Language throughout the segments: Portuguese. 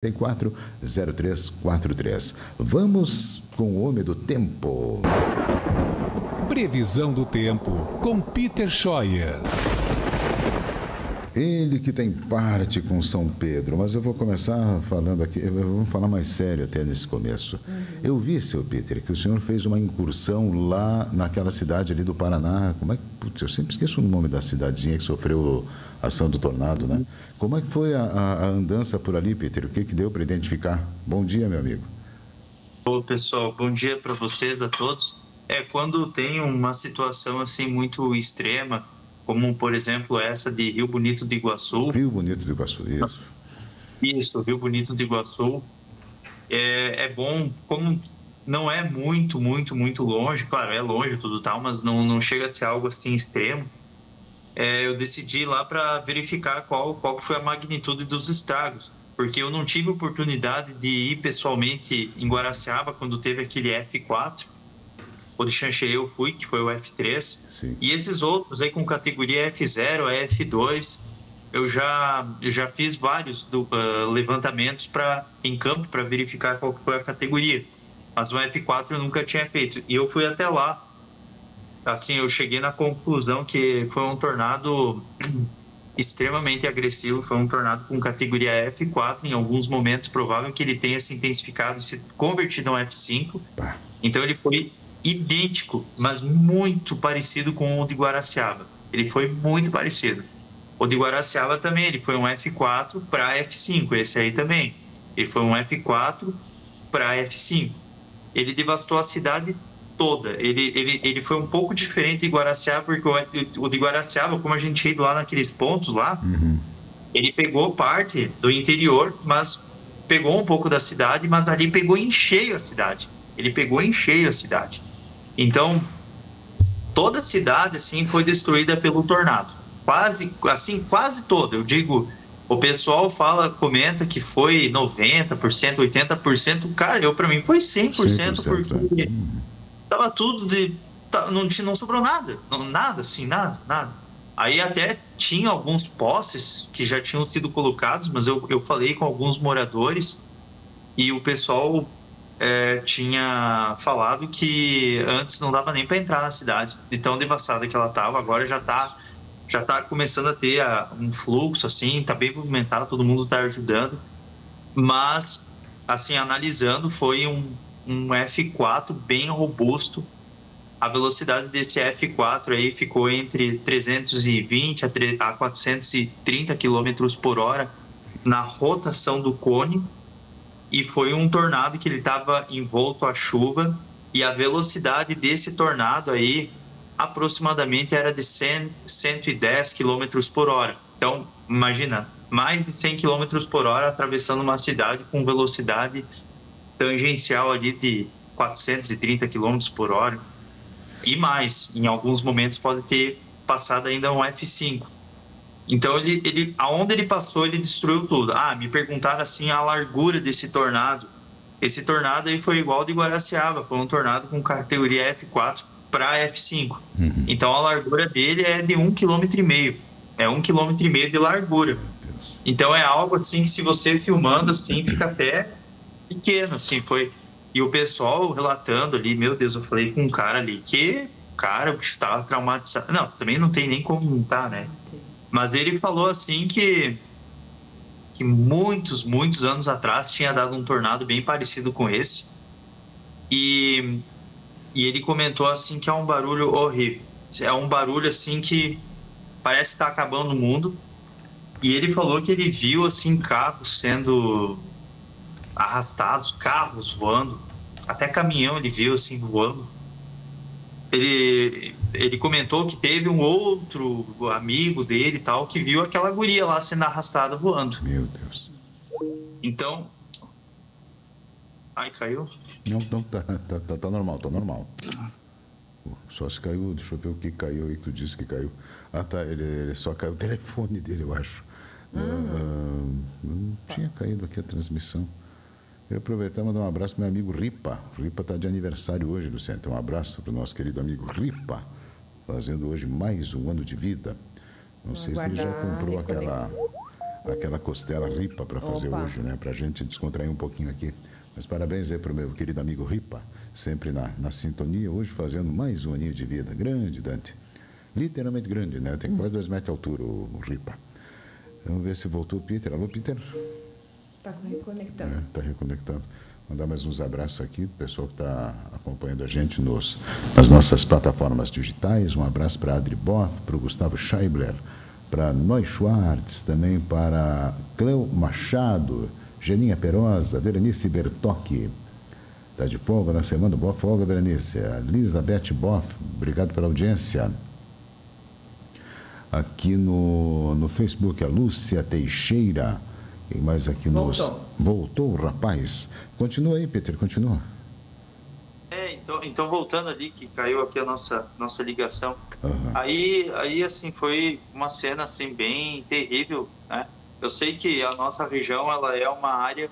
040343. Vamos com o homem do tempo. Previsão do tempo com Peter Scheuer. Ele que tem parte com São Pedro, mas eu vou começar falando aqui, vamos falar mais sério até nesse começo. Eu vi, seu Peter, que o senhor fez uma incursão lá naquela cidade ali do Paraná. Como é que, putz, eu sempre esqueço o nome da cidadezinha que sofreu a ação do tornado, né? Como é que foi a andança por ali, Peter? O que deu para identificar? Bom dia, meu amigo. Ô, pessoal, bom dia para vocês, a todos. Quando tem uma situação assim muito extrema, como, por exemplo, essa de Rio Bonito do Iguaçu. Rio Bonito do Iguaçu, isso. Isso, Rio Bonito do Iguaçu. É bom, como não é muito longe, claro, é longe tudo tal, mas não chega a ser algo assim extremo. Eu decidi ir lá para verificar qual que foi a magnitude dos estragos, porque eu não tive oportunidade de ir pessoalmente em Guaraciaba quando teve aquele F4. O de Xanxerê eu fui, que foi o F3. Sim. E esses outros aí com categoria F0, F2, eu já fiz vários levantamentos em campo para verificar qual que foi a categoria. Mas o F4 eu nunca tinha feito. E eu fui até lá. Assim, eu cheguei na conclusão que foi um tornado extremamente agressivo. Foi um tornado com categoria F4. Em alguns momentos, provável que ele tenha se intensificado e se convertido em um F5. Então, ele foi idêntico, mas muito parecido com o de Guaraciaba. Ele foi muito parecido. O de Guaraciaba também, ele foi um F4 para F5, esse aí também. Ele foi um F4 para F5. Ele devastou a cidade toda. Ele foi um pouco diferente de Guaraciaba, porque o de Guaraciaba, como a gente ia lá naqueles pontos lá, ele pegou parte do interior, mas pegou um pouco da cidade, mas ali pegou em cheio a cidade. Ele pegou em cheio a cidade. Então, toda a cidade, assim, foi destruída pelo tornado. Quase toda. Eu digo, o pessoal comenta que foi 90%, 80%. Cara, para mim foi 100%, porque tava tudo não sobrou nada. Nada. Aí até tinha alguns postes que já tinham sido colocados, mas eu falei com alguns moradores e o pessoal tinha falado que antes não dava nem para entrar na cidade, de tão devastada que ela estava. Agora já tá começando a ter um fluxo, assim, tá bem movimentado, todo mundo tá ajudando. Mas, assim, analisando, foi um F4 bem robusto. A velocidade desse F4 aí ficou entre 320 a 430 km por hora na rotação do cone. E foi um tornado que ele estava envolto à chuva, e a velocidade desse tornado aí aproximadamente era de 110 km por hora. Então, imagina, mais de 100 km por hora atravessando uma cidade com velocidade tangencial ali de 430 km por hora. E mais, em alguns momentos pode ter passado ainda um F5. Então, aonde ele passou, ele destruiu tudo. Me perguntaram assim a largura desse tornado. Esse tornado aí foi igual ao de Guaraciaba, foi um tornado com categoria F4 para F5. Então, a largura dele é de 1,5 km. É 1,5 km de largura. Então, é algo assim que, se você filmando assim, fica até pequeno, assim, foi. E o pessoal relatando ali, meu Deus, eu falei com um cara ali que, cara, o bicho tava traumatizado. Não, também não tem nem como montar, né? Mas ele falou assim que muitos anos atrás tinha dado um tornado bem parecido com esse. E ele comentou assim que é um barulho horrível. É um barulho assim que parece estar acabando o mundo. E ele falou que ele viu assim carros sendo arrastados, carros voando, até caminhão ele viu assim voando. Ele comentou que teve um outro amigo dele e tal que viu aquela guria lá sendo arrastada voando. Meu Deus. Então... Ai, caiu? Não, tá normal, tá normal. Só se caiu, deixa eu ver o que caiu aí que tu disse que caiu. Tá, ele só caiu o telefone dele, eu acho. Não tinha caído aqui a transmissão. Eu aproveitar e mandar um abraço pro meu amigo Ripa. Ripa está de aniversário hoje, Luciano. Então, um abraço para o nosso querido amigo Ripa, fazendo hoje mais um ano de vida. Não sei se ele já comprou aquela costela Ripa para fazer hoje, né? Para a gente descontrair um pouquinho aqui. Mas parabéns aí para o meu querido amigo Ripa, sempre na sintonia, hoje fazendo mais um aninho de vida. Grande, Dante. Literalmente grande, né? Tem quase 2 metros de altura o Ripa. Vamos ver se voltou o Peter. Alô, Peter? Está reconectando. Está reconectando. Mandar mais uns abraços aqui do pessoal que está acompanhando a gente nas nossas plataformas digitais. Um abraço para a Adri Boff, para o Gustavo Scheibler, para Noy Schwartz, também para Cleo Machado, Geninha Perosa, Verenice Bertocchi. Está de folga na semana, boa folga, Verenice. A Elizabeth Boff, obrigado pela audiência. Aqui no Facebook, a Lúcia Teixeira. Quem mais aqui Voltou, rapaz. Continua aí, Peter, continua. Então voltando ali, que caiu aqui a nossa ligação. Uhum. Aí, assim, foi uma cena, assim, bem terrível, né? Eu sei que a nossa região, ela é uma área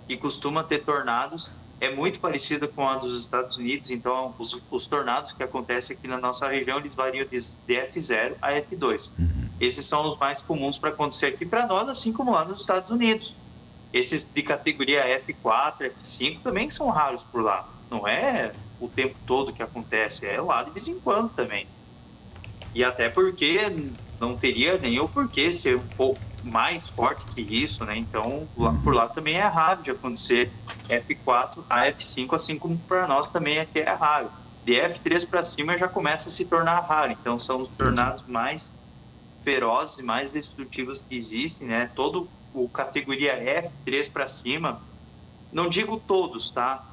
que costuma ter tornados, é muito parecida com a dos Estados Unidos, então os tornados que acontecem aqui na nossa região, eles variam de F0 a F2. Uhum. Esses são os mais comuns para acontecer aqui para nós, assim como lá nos Estados Unidos. Esses de categoria F4, F5 também são raros por lá. Não é o tempo todo que acontece, é lá de vez em quando também. E até porque não teria nem o porquê ser um pouco mais forte que isso, né? Então, por lá também é raro de acontecer F4 a F5, assim como para nós também aqui é raro. De F3 para cima já começa a se tornar raro. Então, são os tornados mais ferozes e mais destrutivos que existem, né? Todo o categoria F3 para cima, não digo todos, tá?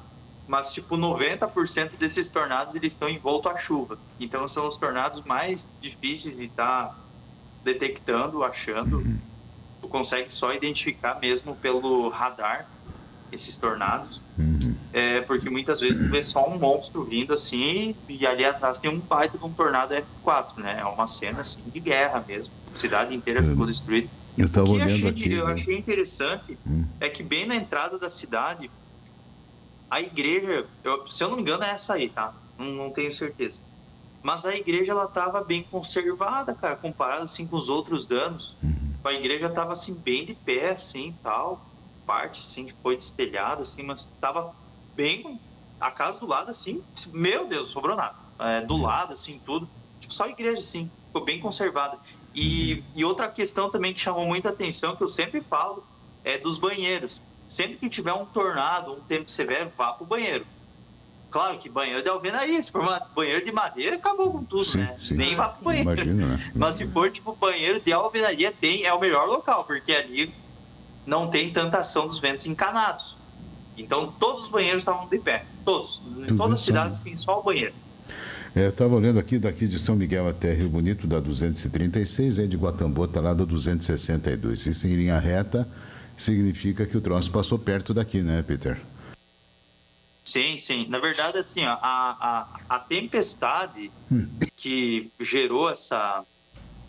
Mas tipo 90% desses tornados eles estão envoltos à chuva. Então são os tornados mais difíceis de estar detectando, achando. Tu consegue só identificar mesmo pelo radar esses tornados. Porque muitas vezes tu vê só um monstro vindo assim e ali atrás tem um baita de um tornado F4, né? É uma cena assim de guerra mesmo. A cidade inteira ficou destruída. Eu estava olhando aqui. Eu achei interessante é que bem na entrada da cidade, a igreja, se eu não me engano é essa aí, tá? Não tenho certeza. Mas a igreja, ela estava bem conservada, cara, comparado assim com os outros danos. A igreja estava assim bem de pé, assim, tal. Parte, assim, que foi destelhada, assim, mas estava bem... A casa do lado, assim, meu Deus, sobrou nada. Do lado, assim, tudo. Tipo, só a igreja, assim, ficou bem conservada. E outra questão também que chamou muita atenção, que eu sempre falo, é dos banheiros. Sempre que tiver um tornado, um tempo severo, vá pro banheiro. Claro que banheiro de alvenaria, se for banheiro de madeira, acabou com tudo, né? Sim. Nem vá pro banheiro. Imagina, né? Mas se for tipo banheiro de alvenaria, é o melhor local, porque ali não tem tanta ação dos ventos encanados. Então todos os banheiros estavam de pé, todos. Em toda a cidade, sim, só o banheiro. Eu estava olhando aqui, daqui de São Miguel até Rio Bonito, da 236, de Guatambô está lá da 262. Isso em linha reta significa que o troço passou perto daqui, né, Peter? Sim. Na verdade, assim, ó, a tempestade que gerou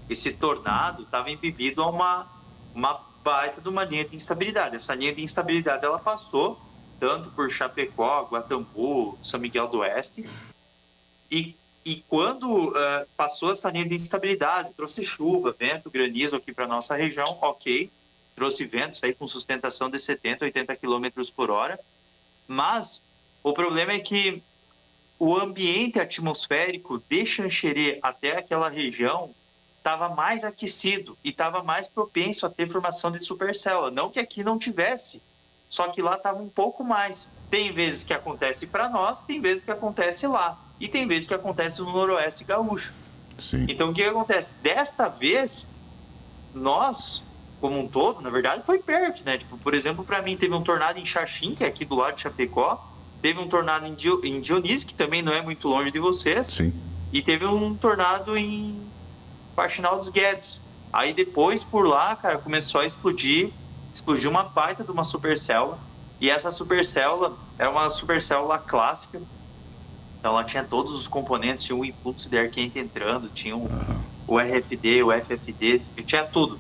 esse tornado estava embebido a uma baita de uma linha de instabilidade. Essa linha de instabilidade, ela passou tanto por Chapecó, Guatambu, São Miguel do Oeste. E quando passou essa linha de instabilidade, trouxe chuva, vento, granizo aqui para nossa região, ok. Trouxe ventos aí com sustentação de 70, 80 km por hora. Mas o problema é que o ambiente atmosférico de Xanxerê até aquela região estava mais aquecido e estava mais propenso a ter formação de supercélula. Não que aqui não tivesse, só que lá estava um pouco mais. Tem vezes que acontece para nós, tem vezes que acontece lá. E tem vezes que acontece no Noroeste Gaúcho. Sim. Então, o que acontece? Desta vez, nós, como um todo, na verdade, foi perto, né? Tipo, por exemplo, para mim, teve um tornado em Xaxim, que é aqui do lado de Chapecó. Teve um tornado em Dionísio, que também não é muito longe de vocês. Sim. E teve um tornado em Faxinal dos Guedes. Aí depois, por lá, cara, começou a explodir. Explodiu uma baita de uma supercélula. E essa supercélula era uma supercélula clássica. Então ela tinha todos os componentes, tinha o impulso de ar quente entrando, tinha o RFD, o FFD, tinha tudo.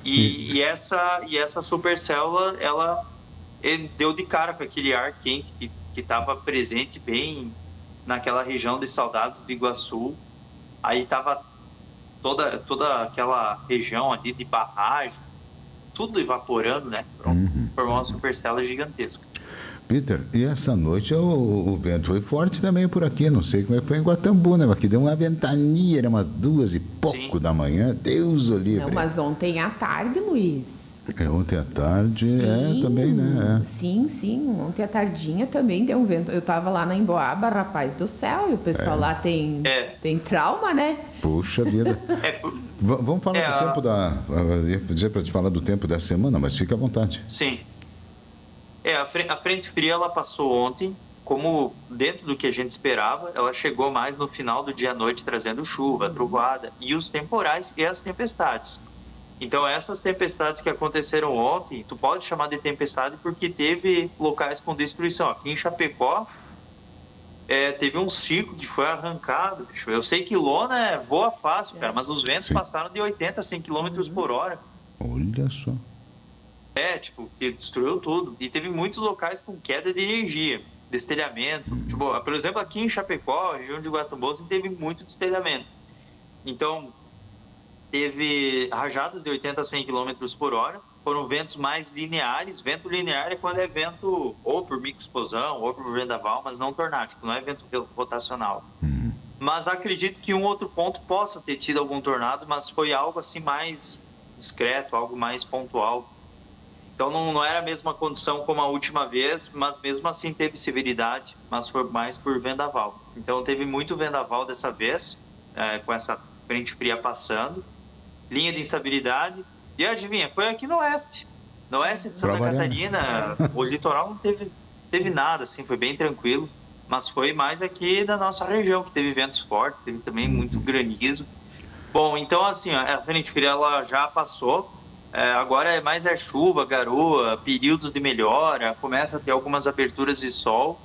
E essa supercélula, ela deu de cara com aquele ar quente que estava presente bem naquela região de Saudades do Iguaçu. Aí estava toda aquela região ali de barragem, tudo evaporando, né? Formou uma supercela gigantesca. Peter, e essa noite o vento foi forte também por aqui, não sei como é que foi em Guatambu, né? Aqui deu uma ventania, era umas 2h pouco Sim. da manhã, Deus o livre. Não, mas ontem à tarde, Luiz. Ontem à tarde, Sim, também, né? Sim. Ontem à tardinha também deu um vento. Eu tava lá na Emboaba, rapaz do céu, e o pessoal lá tem trauma, né? Puxa vida. Vamos falar do tempo eu ia dizer para te falar do tempo da semana, mas fica à vontade. Sim. A frente fria, ela passou ontem, como dentro do que a gente esperava, ela chegou mais no final do dia à noite, trazendo chuva, trovoada e os temporais e as tempestades. Então, essas tempestades que aconteceram ontem, tu pode chamar de tempestade porque teve locais com destruição. Aqui em Chapecó, teve um circo que foi arrancado, bicho. Eu sei que lona voa fácil, cara, mas os ventos passaram de 80 a 100 km por hora. Olha só. Que destruiu tudo. E teve muitos locais com queda de energia, destelhamento. Por exemplo, aqui em Chapecó, região de Guatambu, teve muito destelhamento. Então, teve rajadas de 80 a 100 km por hora, foram ventos mais lineares. Vento linear é quando é vento ou por microexplosão ou por vendaval, mas não tornático, não é vento rotacional. Mas acredito que um outro ponto possa ter tido algum tornado, mas foi algo assim mais discreto, algo mais pontual. Então não era a mesma condição como a última vez, mas mesmo assim teve severidade, mas foi mais por vendaval. Então teve muito vendaval dessa vez, com essa frente fria passando. Linha de instabilidade. E adivinha, foi aqui no oeste de Santa Catarina. O litoral não teve nada, assim, foi bem tranquilo. Mas foi mais aqui da nossa região, que teve ventos fortes, teve também muito granizo. Bom, então assim, a frente fria ela já passou. Agora é mais chuva, garoa, períodos de melhora, começa a ter algumas aberturas de sol.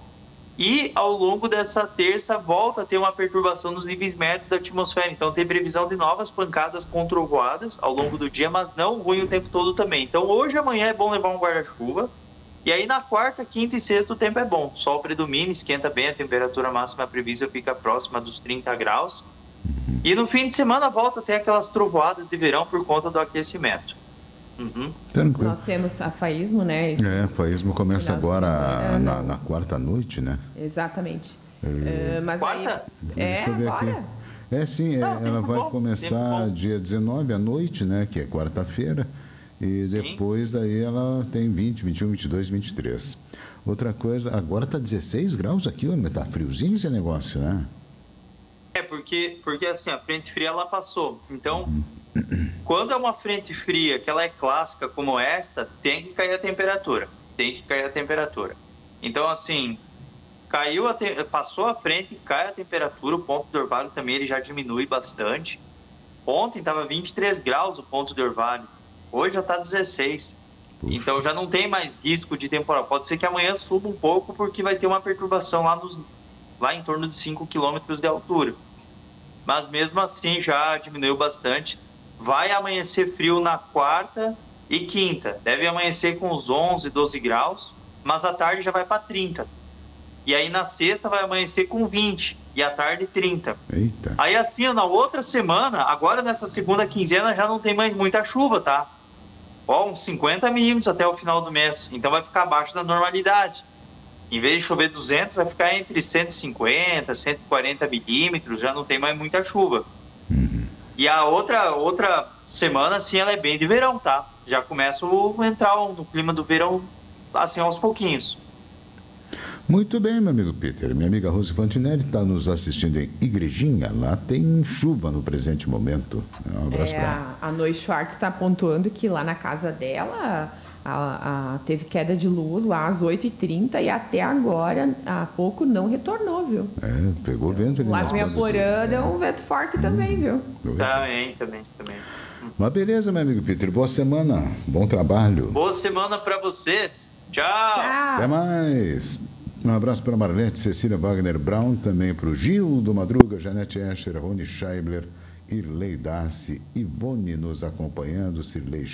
E ao longo dessa terça volta a ter uma perturbação nos níveis médios da atmosfera. Então tem previsão de novas pancadas com trovoadas ao longo do dia, mas não ruim o tempo todo também. Então hoje e amanhã é bom levar um guarda-chuva. E aí na quarta, quinta e sexta o tempo é bom. O sol predomina, esquenta bem, a temperatura máxima prevista fica próxima dos 30 graus. E no fim de semana volta a ter aquelas trovoadas de verão por conta do aquecimento. Tranquilo. Nós temos a Faísmo, né? A Faísmo começa agora na quarta noite, né? Exatamente. Mas quarta? Deixa eu ver agora. aqui. Sim, ela vai começar dia 19 à noite, né? Que é quarta-feira. E depois aí ela tem 20, 21, 22, 23. Outra coisa, agora tá 16 graus aqui, tá friozinho esse negócio, né? Porque assim, a frente fria ela passou. Então, quando é uma frente fria, que ela é clássica como esta, tem que cair a temperatura. Então, assim, passou a frente, cai a temperatura, o ponto de orvalho também ele já diminui bastante. Ontem estava 23 graus o ponto de orvalho, hoje já está 16. Puxa. Então já não tem mais risco de temporal. Pode ser que amanhã suba um pouco, porque vai ter uma perturbação lá em torno de 5 quilômetros de altura. Mas mesmo assim já diminuiu bastante. Vai amanhecer frio na quarta e quinta. Deve amanhecer com uns 11, 12 graus, mas à tarde já vai para 30. E aí na sexta vai amanhecer com 20 e à tarde 30. Eita. Aí assim, na outra semana, agora nessa segunda quinzena já não tem mais muita chuva, tá? Uns 50 milímetros até o final do mês. Então vai ficar abaixo da normalidade. Em vez de chover 200, vai ficar entre 150, 140 milímetros, já não tem mais muita chuva. E a outra semana, assim, ela é bem de verão, tá? Já começa a entrar no clima do verão, assim, aos pouquinhos. Muito bem, meu amigo Peter. Minha amiga Rose Fantinelli está nos assistindo em Igrejinha. Lá tem chuva no presente momento. Um abraço para ela. A Noe Schwartz está pontuando que lá na casa dela teve queda de luz lá às 8h30 e até agora, há pouco, não retornou, viu? Pegou vento ali. Lá com a Porã deu um vento forte também, viu? Também. Mas beleza, meu amigo Peter. Boa semana. Bom trabalho. Boa semana para vocês. Tchau. Até mais. Um abraço para a Marlete, Cecília Wagner Brown, também para o Gil do Madruga, Janete Escher, Rony Scheibler, Irlei Darcy, Ivone nos acompanhando, Cirlei